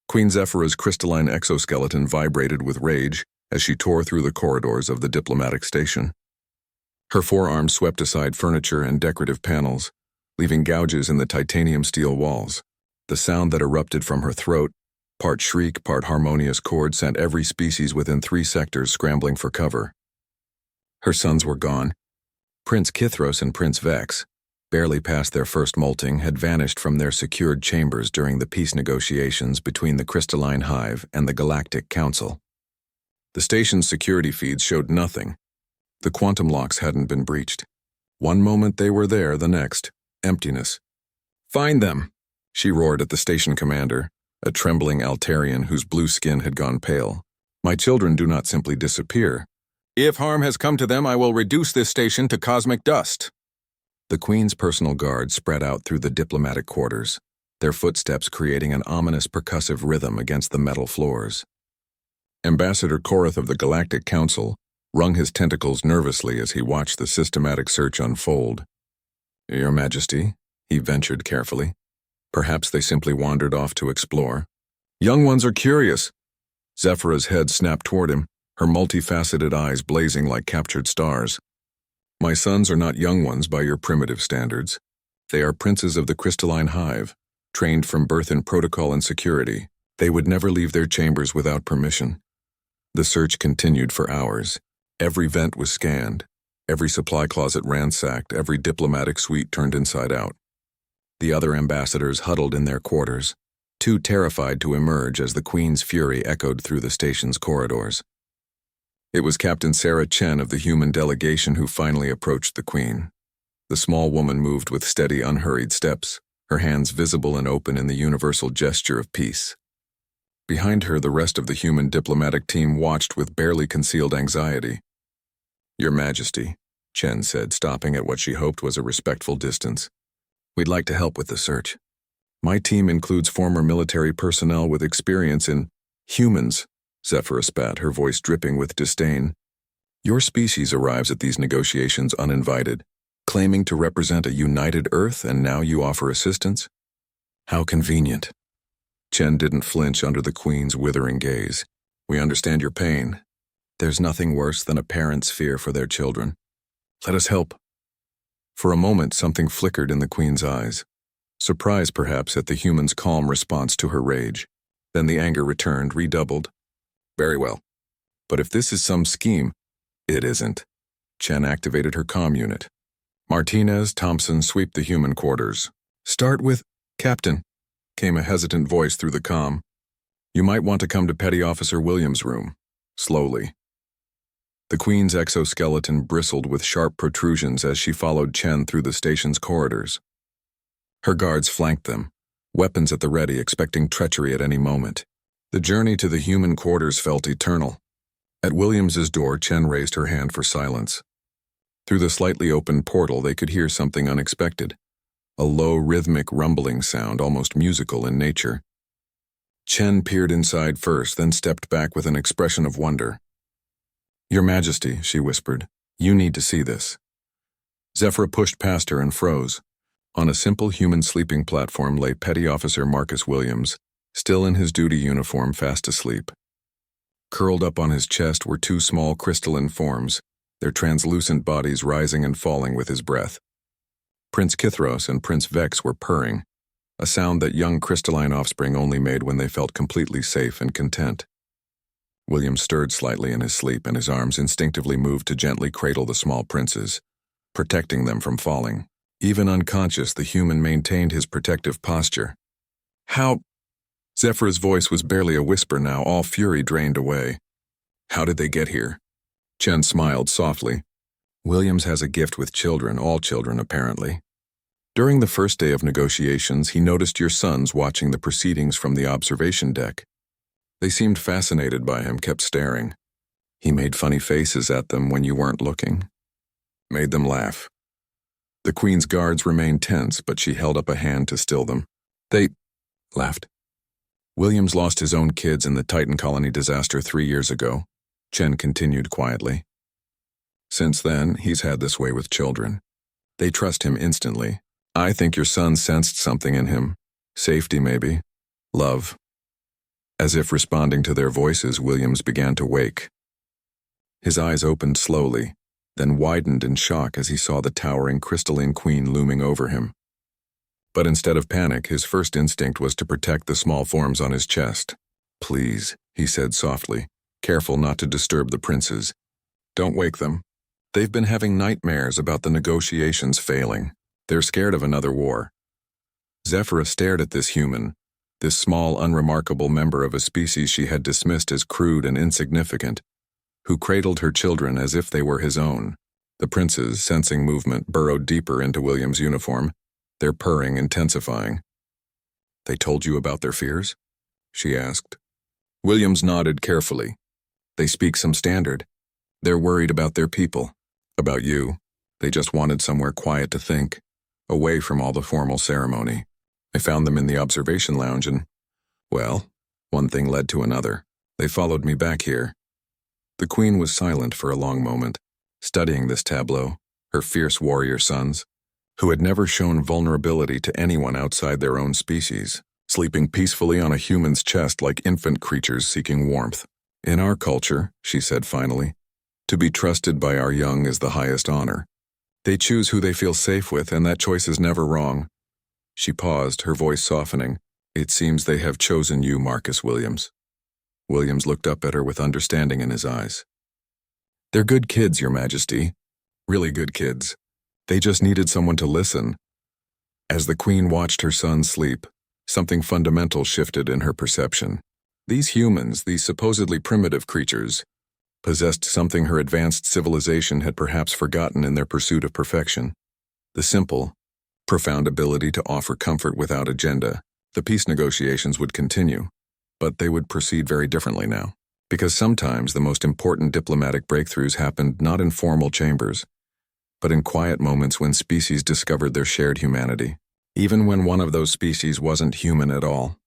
Queen Zephyra's crystalline exoskeleton vibrated with rage as she tore through the corridors of the diplomatic station. Her forearms swept aside furniture and decorative panels, leaving gouges in the titanium steel walls. The sound that erupted from her throat, part shriek, part harmonious chord, sent every species within 3 sectors scrambling for cover. Her sons were gone. Prince Kithros and Prince Vex, barely past their first molting, had vanished from their secured chambers during the peace negotiations between the Crystalline Hive and the Galactic Council. The station's security feeds showed nothing. The quantum locks hadn't been breached. One moment they were there, the next, emptiness. "Find them!" she roared at the station commander, a trembling Altarian whose blue skin had gone pale. "My children do not simply disappear. If harm has come to them, I will reduce this station to cosmic dust." The Queen's personal guard spread out through the diplomatic quarters, their footsteps creating an ominous percussive rhythm against the metal floors. Ambassador Korath of the Galactic Council wrung his tentacles nervously as he watched the systematic search unfold. "Your Majesty," he ventured carefully. "Perhaps they simply wandered off to explore." "Young ones are curious." Zephyra's head snapped toward him, her multifaceted eyes blazing like captured stars. "My sons are not young ones by your primitive standards. They are princes of the Crystalline Hive, trained from birth in protocol and security. They would never leave their chambers without permission." The search continued for hours. Every vent was scanned, every supply closet ransacked, every diplomatic suite turned inside out. The other ambassadors huddled in their quarters, too terrified to emerge as the Queen's fury echoed through the station's corridors. It was Captain Sarah Chen of the human delegation who finally approached the Queen. The small woman moved with steady, unhurried steps, her hands visible and open in the universal gesture of peace. Behind her, the rest of the human diplomatic team watched with barely concealed anxiety. "Your Majesty," Chen said, stopping at what she hoped was a respectful distance. "We'd like to help with the search. My team includes former military personnel with experience in humans." Zephyra spat, her voice dripping with disdain. "Your species arrives at these negotiations uninvited, claiming to represent a united Earth, and now you offer assistance? How convenient." Chen didn't flinch under the Queen's withering gaze. "We understand your pain. There's nothing worse than a parent's fear for their children. Let us help." For a moment, something flickered in the Queen's eyes. Surprise, perhaps, at the human's calm response to her rage. Then the anger returned, redoubled. "Very well. But if this is some scheme—" "It isn't." Chen activated her comm unit. "Martinez, Thompson, sweep the human quarters. Start with Captain," came a hesitant voice through the comm. "You might want to come to Petty Officer Williams' room. Slowly." The Queen's exoskeleton bristled with sharp protrusions as she followed Chen through the station's corridors. Her guards flanked them, weapons at the ready, expecting treachery at any moment. The journey to the human quarters felt eternal. At Williams's door, Chen raised her hand for silence. Through the slightly open portal, they could hear something unexpected. A low, rhythmic rumbling sound, almost musical in nature. Chen peered inside first, then stepped back with an expression of wonder. "Your Majesty," she whispered, "you need to see this." Zephyra pushed past her and froze. On a simple human sleeping platform lay Petty Officer Marcus Williams, still in his duty uniform, fast asleep. Curled up on his chest were 2 small crystalline forms, their translucent bodies rising and falling with his breath. Prince Kithros and Prince Vex were purring, a sound that young crystalline offspring only made when they felt completely safe and content. William stirred slightly in his sleep, and his arms instinctively moved to gently cradle the small princes, protecting them from falling. Even unconscious, the human maintained his protective posture. "How—" Zephyra's voice was barely a whisper now, all fury drained away. "How did they get here?" Chen smiled softly. "Williams has a gift with children, all children apparently. During the first day of negotiations, he noticed your sons watching the proceedings from the observation deck. They seemed fascinated by him, kept staring. He made funny faces at them when you weren't looking. Made them laugh." The Queen's guards remained tense, but she held up a hand to still them. "They laughed." "Williams lost his own kids in the Titan colony disaster 3 years ago," Chen continued quietly. "Since then, he's had this way with children. They trust him instantly. I think your son sensed something in him. Safety, maybe. Love. As if responding to their voices, Williams began to wake. His eyes opened slowly, then widened in shock as he saw the towering crystalline queen looming over him. But instead of panic, his first instinct was to protect the small forms on his chest. "Please," he said softly, careful not to disturb the princes. "Don't wake them. They've been having nightmares about the negotiations failing. They're scared of another war." Zephyra stared at this human, this small, unremarkable member of a species she had dismissed as crude and insignificant, who cradled her children as if they were his own. The princes, sensing movement, burrowed deeper into William's uniform, their purring intensifying. "They told you about their fears?" she asked. Williams nodded carefully. "They speak some standard. They're worried about their people. About you. They just wanted somewhere quiet to think, away from all the formal ceremony. I found them in the observation lounge and, well, one thing led to another. They followed me back here." The queen was silent for a long moment, studying this tableau, her fierce warrior sons, who had never shown vulnerability to anyone outside their own species, sleeping peacefully on a human's chest like infant creatures seeking warmth. "In our culture," she said finally, "to be trusted by our young is the highest honor. They choose who they feel safe with, and that choice is never wrong." She paused, her voice softening. "It seems they have chosen you, Marcus Williams." Williams looked up at her with understanding in his eyes. "They're good kids, Your Majesty. Really good kids. They just needed someone to listen." As the queen watched her son sleep, something fundamental shifted in her perception. These humans, these supposedly primitive creatures, possessed something her advanced civilization had perhaps forgotten in their pursuit of perfection. The simple, profound ability to offer comfort without agenda. The peace negotiations would continue, but they would proceed very differently now. Because sometimes the most important diplomatic breakthroughs happened not in formal chambers, but in quiet moments when species discovered their shared humanity, even when one of those species wasn't human at all.